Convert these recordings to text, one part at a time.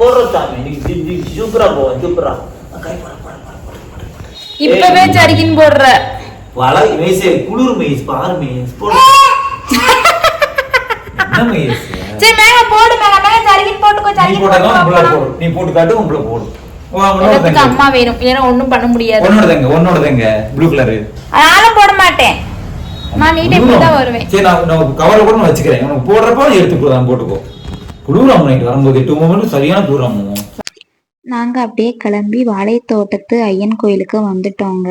போடுறோம் சாமி. சூப்பரா போவோம், சூப்பரா. இப்பவே சரிக்கின்னு போடுற வளை மேசே குளிர் மேஸ் பாரு மேஸ் போடு. என்ன மேஸ்? சரி மேல போடு, மேல சரிக்கின்னு போட்டுக்கோ. நீ போடுங்க, போடு. நீ போட்டு காட்டு, உள்ள போடு. எனக்கு அம்மா வேணும், ஏன்னா ஒண்ணும் பண்ண முடியாது. உன்னோடதங்க ப்ளூ கலர். நானும் போட மாட்டேன், நான் நீட்டே இப்படி தான் வருவேன். சரி, நான் கவர்ல கூட நான் வச்சுக்கிறேன். உனக்கு போடுறப்ப எடுத்து நான் போட்டுக்கோ. குளிராம நைட்டு வரும்போது 8 மணி சரியான குளிராம. நாங்கள் அப்படியே கிளம்பி வாழைத்தோட்டத்து ஐயன் கோயிலுக்கு வந்துட்டோங்க.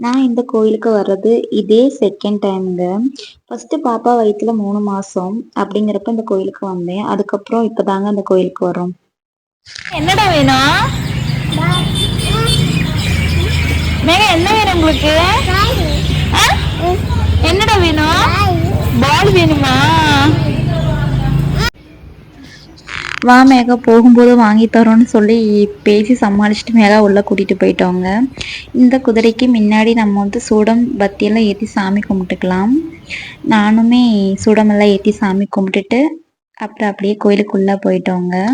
நான் இந்த கோயிலுக்கு வர்றது இதே செகண்ட் டைமுங்க. ஃபர்ஸ்ட் பாப்பா வயிற்றுல 3 மாசம் அப்படிங்கிறப்ப இந்த கோயிலுக்கு வந்தேன். அதுக்கப்புறம் இப்பதாங்க அந்த கோயிலுக்கு வரோம். என்னடா வேணும் மேக? என்ன வேணும் உங்களுக்கு? என்னடா வேணும்? பால் வேணுமா? வா மேகா, போகும்போது வாங்கி தரோன்னு சொல்லி பேசி சமாளிச்சுட்டு மேகா உள்ள கூட்டிட்டு போயிட்டோங்க. இந்த குதிரைக்கு முன்னாடி நம்ம வந்து சூடம் பத்தியெல்லாம் ஏற்றி சாமி கும்பிட்டுக்கலாம். நானுமே சூடமெல்லாம் ஏற்றி சாமி கும்பிட்டுட்டு அப்புறம் அப்படியே கோயிலுக்குள்ள போயிட்டோங்க.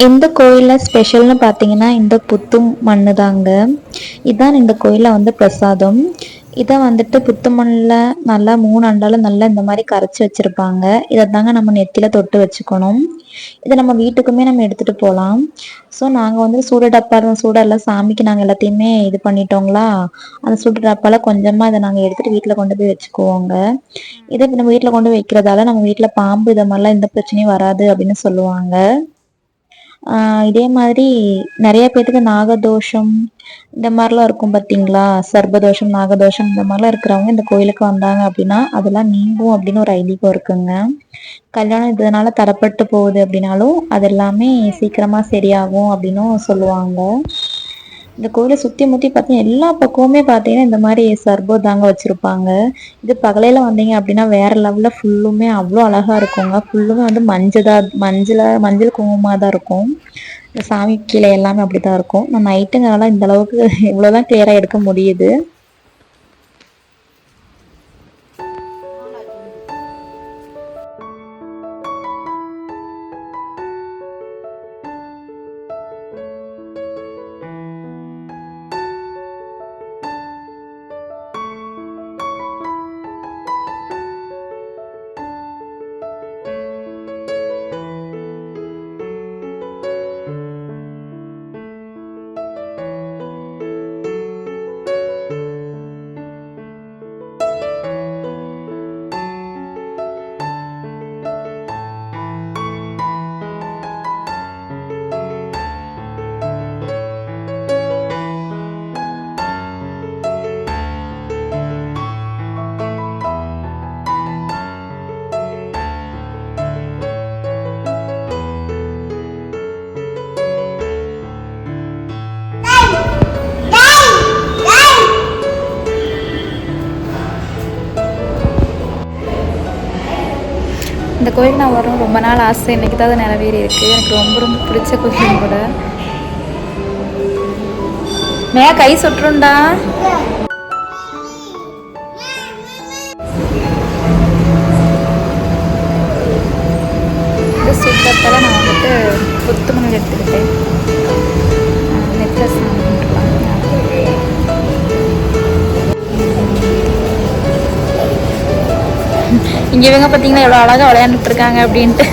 இந்த கோயிலில் ஸ்பெஷல்னு பார்த்தீங்கன்னா இந்த புத்து மண்ணு தாங்க. இதுதான் இந்த கோயிலில் வந்து பிரசாதம். இதை வந்துட்டு புத்து மண்ணில் நல்லா 3 அண்டால நல்லா இந்த மாதிரி கரைச்சி வச்சுருப்பாங்க. இதை தாங்க நம்ம நெத்தியில் தொட்டு வச்சுக்கணும். இதை நம்ம வீட்டுக்குமே நம்ம எடுத்துகிட்டு போகலாம். ஸோ நாங்கள் வந்து சூட டப்பா சூடெல்லாம் சாமிக்கு நாங்கள் எல்லாத்தையுமே இது பண்ணிட்டோங்களா, அந்த சூட டப்பாவில் கொஞ்சமாக இதை நாங்கள் எடுத்துகிட்டு வீட்டில் கொண்டு போய் வச்சுக்குவோங்க. இதை நம்ம வீட்டில் கொண்டு வைக்கிறதால நம்ம வீட்டில் பாம்பு இதை மாதிரிலாம் எந்த பிரச்சனையும் வராது அப்படின்னு சொல்லுவாங்க. இதே மாதிரி நிறைய பேத்துக்கு நாகதோஷம் இந்த மாதிரிலாம் இருக்கும் பார்த்தீங்களா, சர்பதோஷம், நாகதோஷம் இந்த மாதிரிலாம் இருக்கிறவங்க இந்த கோயிலுக்கு வந்தாங்க அப்படின்னா அதெல்லாம் நீங்கும் அப்படின்னு ஒரு ஐதீகம் இருக்குங்க. கல்யாணம் இதனால தடப்பட்டு போகுது அப்படின்னாலும் அது எல்லாமே சீக்கிரமா சரியாகும் அப்படின்னும் சொல்லுவாங்க. இந்த கோயிலை சுற்றி முற்றி பார்த்தீங்கன்னா எல்லா பக்கமுமே பார்த்தீங்கன்னா இந்த மாதிரி சர்போ தாங்க வச்சுருப்பாங்க. இது பகலையில் வந்தீங்க அப்படின்னா வேற லெவலில் ஃபுல்லுமே அவ்வளோ அழகாக இருக்குங்க. ஃபுல்லுமே வந்து மஞ்சள் குங்குமமாக தான் இருக்கும். இந்த சாமி கீழே எல்லாமே அப்படி தான் இருக்கும். நான் நைட்டுங்கிறனால இந்த அளவுக்கு இவ்வளோதான் கிளியராக எடுக்க முடியுது. இந்த கோயில் நான் வரும் ரொம்ப நாள் ஆசை, இன்னைக்கு தான் அது நிறைவேறி இருக்குது. எனக்கு ரொம்ப ரொம்ப பிடிச்ச கோயில் கூட. மே கை சுட்டுருண்டா. இந்த சுத்தத்தில் நான் வந்துட்டு புத்துமணி எடுத்துக்கிட்டேன். நெத்தில சாமி கும்பிட்டுலாம். இங்க இவங்க பார்த்தீங்கன்னா எவ்வளோ அழகாக விளையாண்டுட்டு இருக்காங்க அப்படின்ட்டு.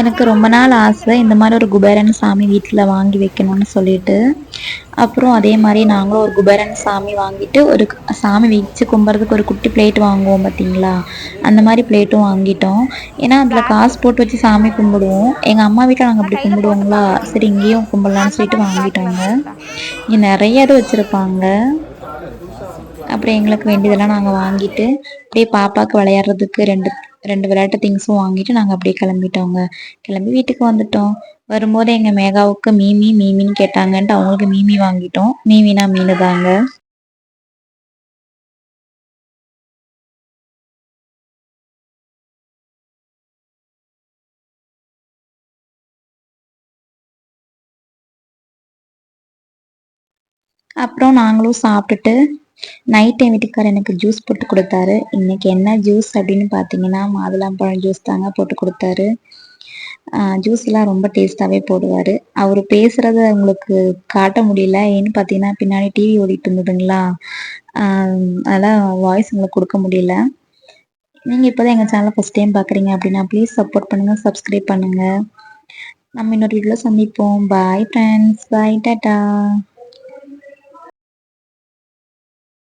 எனக்கு ரொம்ப நாள் ஆசை இந்த மாதிரி ஒரு குபேரன் சாமி வீட்டில் வாங்கி வைக்கணும்னு சொல்லிட்டு. அப்புறம் அதே மாதிரி நாங்களும் ஒரு குபேரன் சாமி வாங்கிட்டு ஒரு சாமி வச்சு கும்பிட்றதுக்கு ஒரு குட்டி பிளேட் வாங்குவோம் பார்த்தீங்களா, அந்த மாதிரி பிளேட்டும் வாங்கிட்டோம். ஏன்னா அதில் காசு போட்டு வச்சு சாமி கும்பிடுவோம். எங்கள் அம்மா வீட்டில் நாங்கள் அப்படி கும்பிடுவோங்களா, சரி இங்கேயும் கும்பிடலான்னு சொல்லிட்டு வாங்கிட்டோங்க. இங்கே நிறைய இது வச்சுருப்பாங்க. அப்புறம் எங்களுக்கு வேண்டியதெல்லாம் நாங்கள் வாங்கிட்டு அப்படியே பாப்பாவுக்கு விளையாடுறதுக்கு ரெண்டு விளையாட்டு திங்ஸும் வாங்கிட்டு நாங்கள் அப்படியே கிளம்பிட்டோங்க. கிளம்பி வீட்டுக்கு வந்துட்டோம். வரும்போது எங்கள் மேகாவுக்கு மீமின்னு கேட்டாங்கன்ட்டு அவங்களுக்கு மீமி வாங்கிட்டோம். மீமினா மீன் தாங்க. அப்புறம் நாங்களும் சாப்பிட்டுட்டு நைட் என் வீட்டுக்காரர் எனக்கு ஜூஸ் போட்டு கொடுத்தாரு. இன்னைக்கு என்ன ஜூஸ் அப்படின்னு பார்த்தீங்கன்னா மாதுளம்பழம் ஜூஸ் தாங்க போட்டு கொடுத்தாரு. ஜூஸ் எல்லாம் ரொம்ப டேஸ்டாகவே போடுவார். அவர் பேசுகிறத உங்களுக்கு காட்ட முடியல, ஏன்னு பார்த்தீங்கன்னா பின்னாடி டிவி ஓடிட்டு இருந்ததுங்களா, அதெல்லாம் வாய்ஸ் உங்களுக்கு கொடுக்க முடியல. நீங்கள் இப்போ தான் எங்கள் சேனலை ஃபஸ்ட் டைம் பார்க்குறீங்க அப்படின்னா ப்ளீஸ் சப்போர்ட் பண்ணுங்கள், சப்ஸ்கிரைப் பண்ணுங்கள். நம்ம இன்னொரு வீடியோவில் சந்திப்போம். பாய் ஃப்ரெண்ட்ஸ், பாய், டாட்டா.